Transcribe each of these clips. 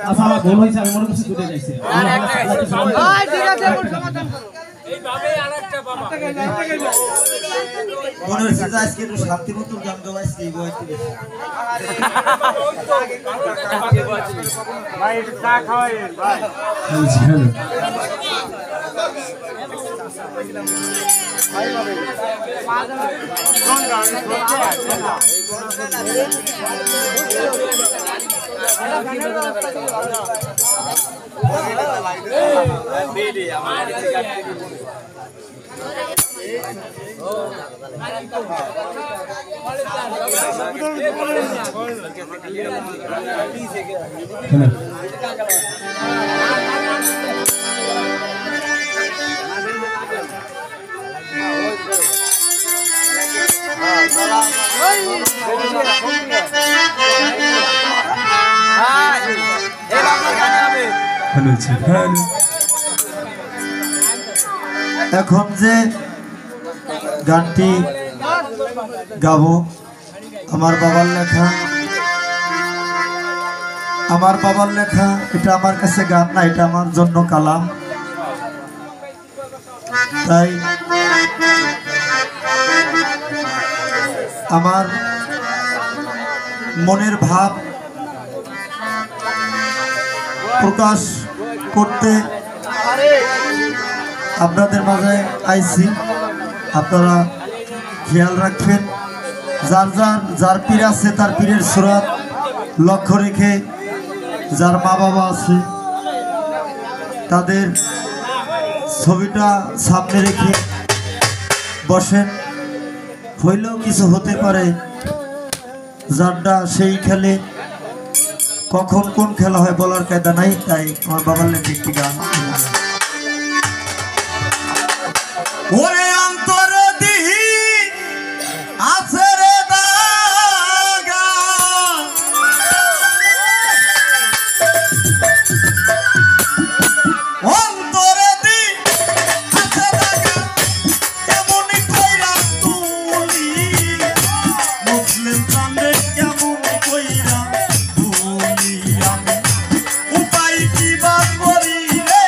আচ্ছা আমার ভুল হয়েছে আমি মনে করছি দুটো যাইছে মনে হচ্ছে যে আজকে একটু শান্তি মতো গান গাওয়া আজকে এই বয়সে ভাই একটু চা খাওয়াইন ভাই এখন যে গানটি গাবো আমার বাবার লেখা এটা আমার কাছে গান না, এটা আমার জন্য কালাম। তাই আমার মনের ভাব প্রকাশ করতে আপনাদের মাঝে আইছি। আপনারা খেয়াল রাখবেন, যার পীর আছে তার পীরের সুরাত লক্ষ্য রেখে, যার মা বাবা আছে তাদের ছবিটা সামনে রেখে বসেন। হইলেও কিছু হতে পারে, যারটা সেই খেলে, কখন কোন খেলা হয় বলার কায়দা নাই। তাই আমার বাবার লেখা একটি গান। ওরে অন্তরে দিহি আছে রে দাগা, অন্তরে দি আছে দাগা, কেমনি কইরা তুলি মুসলিম প্রাণে কেমন কইরা তুলি আমি উপায় কি বা করি রে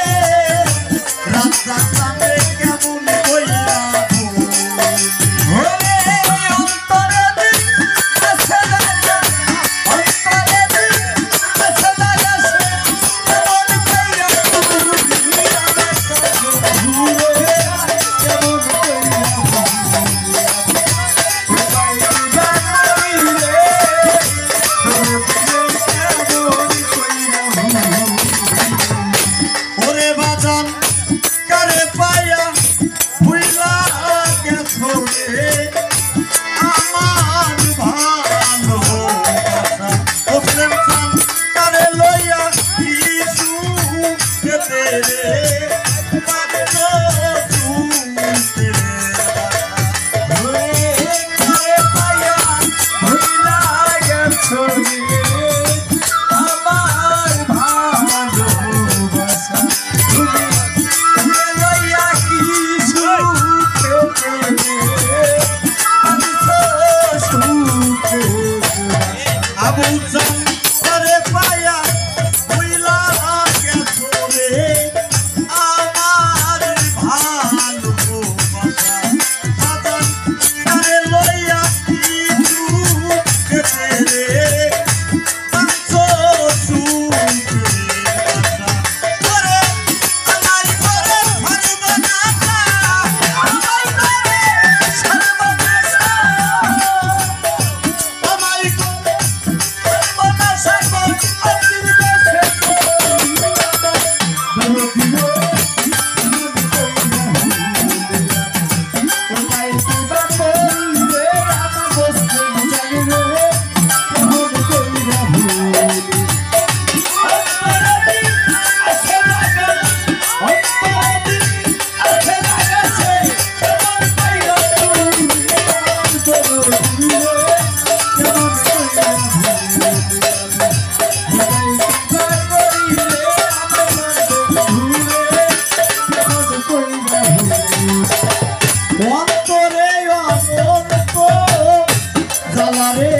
জ্বালারে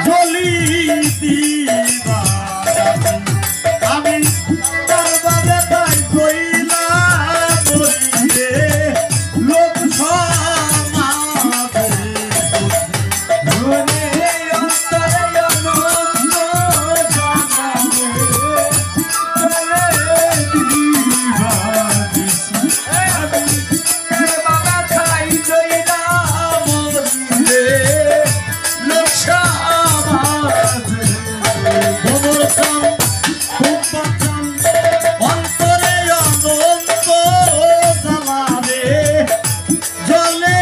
জ্বলি দিবা আমি তার বাদে তাই কইলাম মরিলে লোক সমাজে মনে অন্তরে অনন্ত জানালে জ্বলে দিবা আমি তার বাবা তাই কইলাম মরিলে লোক সমাজে ভোর কাম অন্তরে অনন্ত জ্বালারে জ্বলে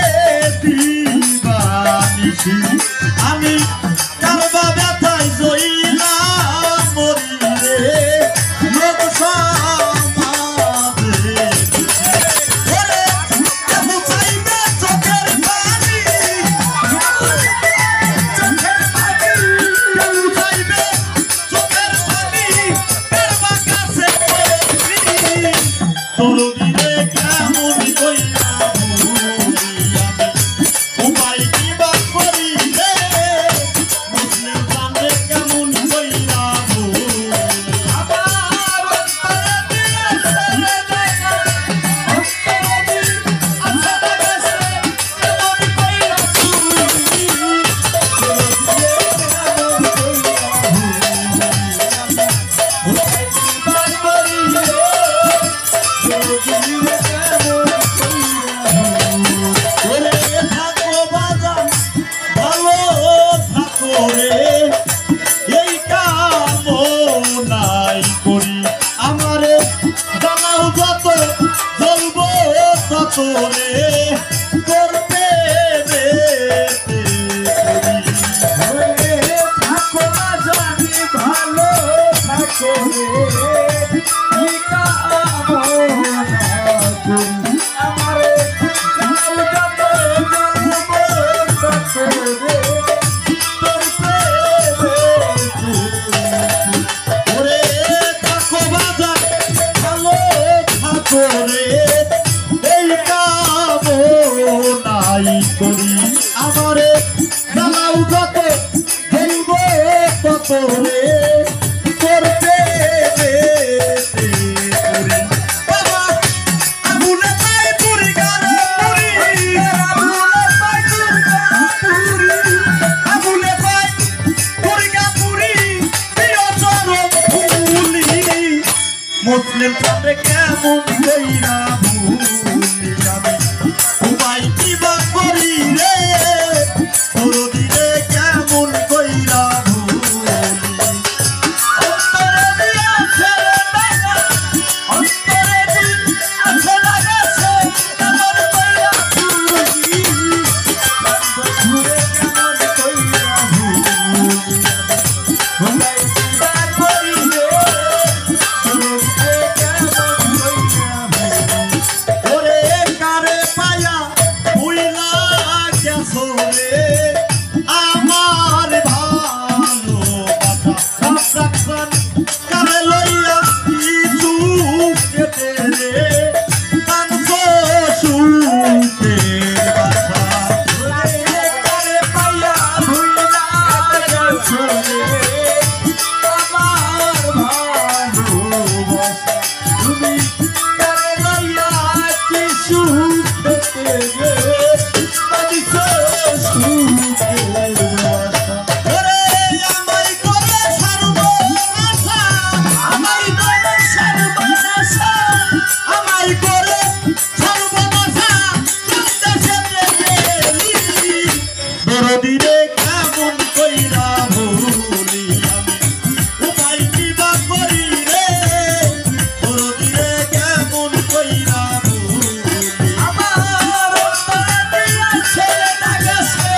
দিবা নিশি আমি কারবা ব্যথায় জইলাম মরিলে লোক সমাজে ওরে কেমন চাইবে চোখের পানি কেমন চাইবে চোখের পানি কারবা কাছে তোর দিলে কেমন কইরা উপায় কি বা করি রে মুসলিম জানে কেমন কইরা আমার অন্তরে দিয়ে ছেড়ে দেখা অন্তরে দিয়ে আছে দেশে কেমন কইরা এই কামনাই করি আমারে জানাও যত জ্বলবো তত রে করবে রে থাকো না জানি ভালো থাকো রে এই কামনা করি আমারে জানাও যত জ্বলবো তত রে করে এই কামনাই করি আমারে জানাও যত জ্বলব তত রে করতে করি বাবা আগুনে পাই পুরি গারে পুরি আগুনে পাই পুরি গা পুরি প্রিয় চরণ ফুলি মুসলিম সাথে কেমন কইরা ভুলি আমি উপায় কি বা করি রে তোর দিলে কেমন কইরা ভুলি অন্তরে দিয়া ছেড়ে দেখা অন্তরে দিয়া লাগাছে কেমন কইরা ভুলি ঘুরে কেমন কইরা ভুলি উপায় কি বা করি রে ওরে কারে পায়া ভুইলা গেছো রে আমার ভালোবাসা কারে লইয়া কিছু কেটে রে কানছো সুখের বাসা কারে পায়া ভুইলা গেছো রে আমার ভালোবাসা তুমি কারে লইয়া কিছু কেটে রে কানছো সুখের বাসা ওরে আমায় করে সর্বনাশা আমায় করে সর্বনাশা আমায় করে সর্বনাশা কান্দেছে গেলি দরদি রে কেমন কইরা ভুলি আমি উপায় কি বা করি রে দরদি রে কেমন কইরা ভুলি আমার অন্তরে দিয়া ছেড়ে লাগাছে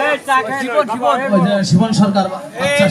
এই চা খাই ওই যে শিবন সরকার বাচ্চা